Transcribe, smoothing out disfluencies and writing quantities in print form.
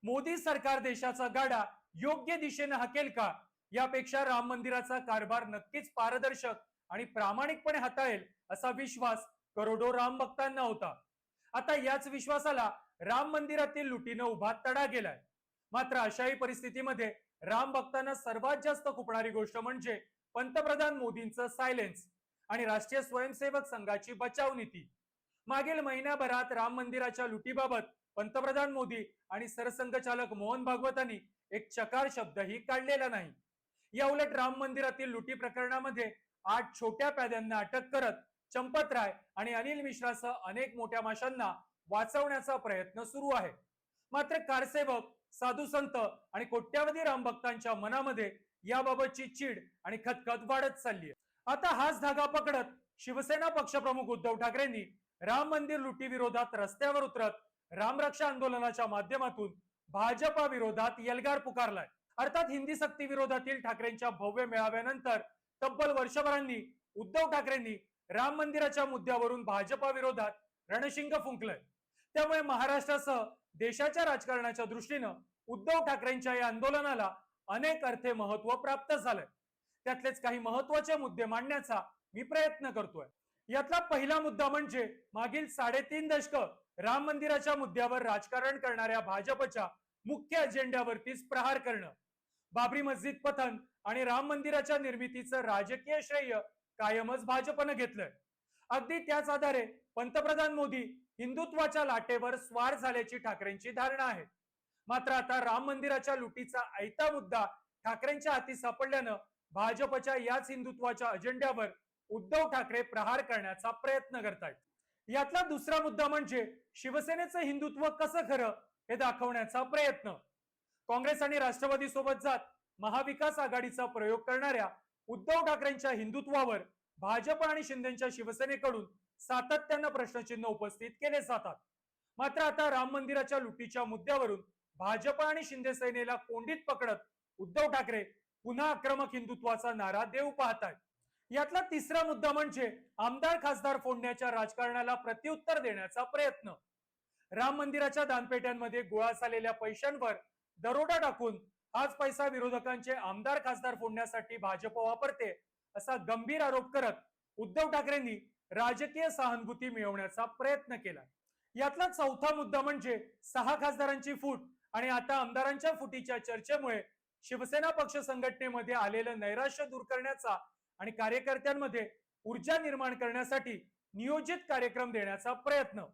मोदी सरकार देशाचा गाडा योग्य दिशेने हाकेल का, यापेक्षा राम मंदिराचा कारभार नक्कीच पारदर्शक आणि प्रामाणिकपणे हाताळेल असा विश्वास करोडो राम भक्तांना होता. आता याच विश्वासाला राम मंदिरातील लुटीनं उभा तडा गेलाय. मात्र अशाही परिस्थितीमध्ये राम भक्तांना सर्वात जास्त खुपणारी गोष्ट म्हणजे पंतप्रधान मोदींचं सायलेन्स आणि राष्ट्रीय स्वयंसेवक संघाची बचाव नीती. मागील महिन्याभरात राम मंदिराच्या लुटीबाबत पंतप्रधान मोदी आणि सरसंघचालक मोहन भागवतांनी एक चकार शब्दही काढलेला नाही. या उलट राम मंदिरातील लुटी प्रकरणामध्ये 8 छोट्या प्याद्यांना अटक करत चंपत राय आणि अनिल मिश्रासह अनेक मोठ्या माशांना वाचवण्याचा प्रयत्न सुरू आहे. मात्र कारसेवक, साधू संत आणि कोट्यावधी रामभक्तांच्या मनामध्ये याबाबतची चीड आणि खतखत वाढत चालली आहे. आता हाच धागा पकडत शिवसेना पक्षप्रमुख उद्धव ठाकरेंनी राम मंदिर लुटी विरोधात रस्त्यावर उतरत रामरक्षा आंदोलनाच्या माध्यमातून भाजपा विरोधात एल्गार पुकारलाय. अर्थात हिंदी सक्ती विरोधातील ठाकरेंच्या भव्य मेळाव्यानंतर तब्बल वर्षभरांनी उद्धव ठाकरेंनी राम मंदिराच्या मुद्द्यावरून भाजपा विरोधात रणशिंग फुंकलंय. त्यामुळे महाराष्ट्रासह देशाच्या राजकारणाच्या दृष्टीनं उद्धव ठाकरेंच्या या आंदोलनाला अनेक अर्थे महत्व प्राप्त झालंय. त्यातलेच काही महत्वाचे मुद्दे मांडण्याचा मी प्रयत्न करतोय. यातला पहिला मुद्दा म्हणजे मागील 3.5 दशक राम मंदिराच्या मुद्द्यावर राजकारण करणाऱ्या भाजपच्या मुख्य अजेंड्यावरतीच प्रहार करणं. बाबरी मस्जिद पतन आणि राम मंदिराच्या निर्मितीचं राजकीय श्रेय कायमच भाजपनं घेतलंय. अगदी त्याच आधारे पंतप्रधान मोदी हिंदुत्वाच्या लाटेवर स्वार झाल्याची ठाकरेंची धारणा आहे. मात्र आता राम मंदिराच्या लुटीचा आयता मुद्दा ठाकरेंच्या हाती सापडल्यानं भाजपच्या याच हिंदुत्वाच्या अजेंड्यावर उद्धव ठाकरे प्रहार करण्याचा प्रयत्न करतायत. यातला दुसरा मुद्दा म्हणजे शिवसेनेचं हिंदुत्व कसं खरं हे दाखवण्याचा प्रयत्न. काँग्रेस आणि राष्ट्रवादी सोबत जात महाविकास आघाडीचा प्रयोग करणाऱ्या उद्धव ठाकरेंच्या हिंदुत्वावर भाजप आणि शिंदेच्या शिवसेनेकडून सातत्यानं प्रश्नचिन्ह उपस्थित केले जातात. मात्र आता राम मंदिराच्या लुटीच्या मुद्द्यावरून भाजप आणि शिंदे सेनेला कोंडीत पकडत उद्धव ठाकरे पुन्हा आक्रमक हिंदुत्वाचा नारा देऊ पाहतायत. यातला तिसरा मुद्दा म्हणजे आमदार खासदार फोडण्याच्या राजकारणाला प्रत्युत्तर देण्याचा प्रयत्न. राम मंदिराच्या दानपेट्यांमध्ये गोळा झालेल्या पैशांवर दरोडा टाकून हाच पैसा विरोधकांचे आमदार खासदार फोडण्यासाठी भाजप वापरते असा गंभीर आरोप करत उद्धव ठाकरेंनी राजकीय सहानुभूती मिळवण्याचा प्रयत्न केला. यातला चौथा मुद्दा म्हणजे 6 खासदारांची फूट आणि आता आमदारांच्या फुटीच्या चर्चेमुळे शिवसेना पक्ष संघटनेमध्ये आलेलं नैराश्य दूर करण्याचा आणि कार्यकर्त्यांमध्ये ऊर्जा निर्माण करण्यासाठी नियोजित कार्यक्रम देण्याचा प्रयत्न.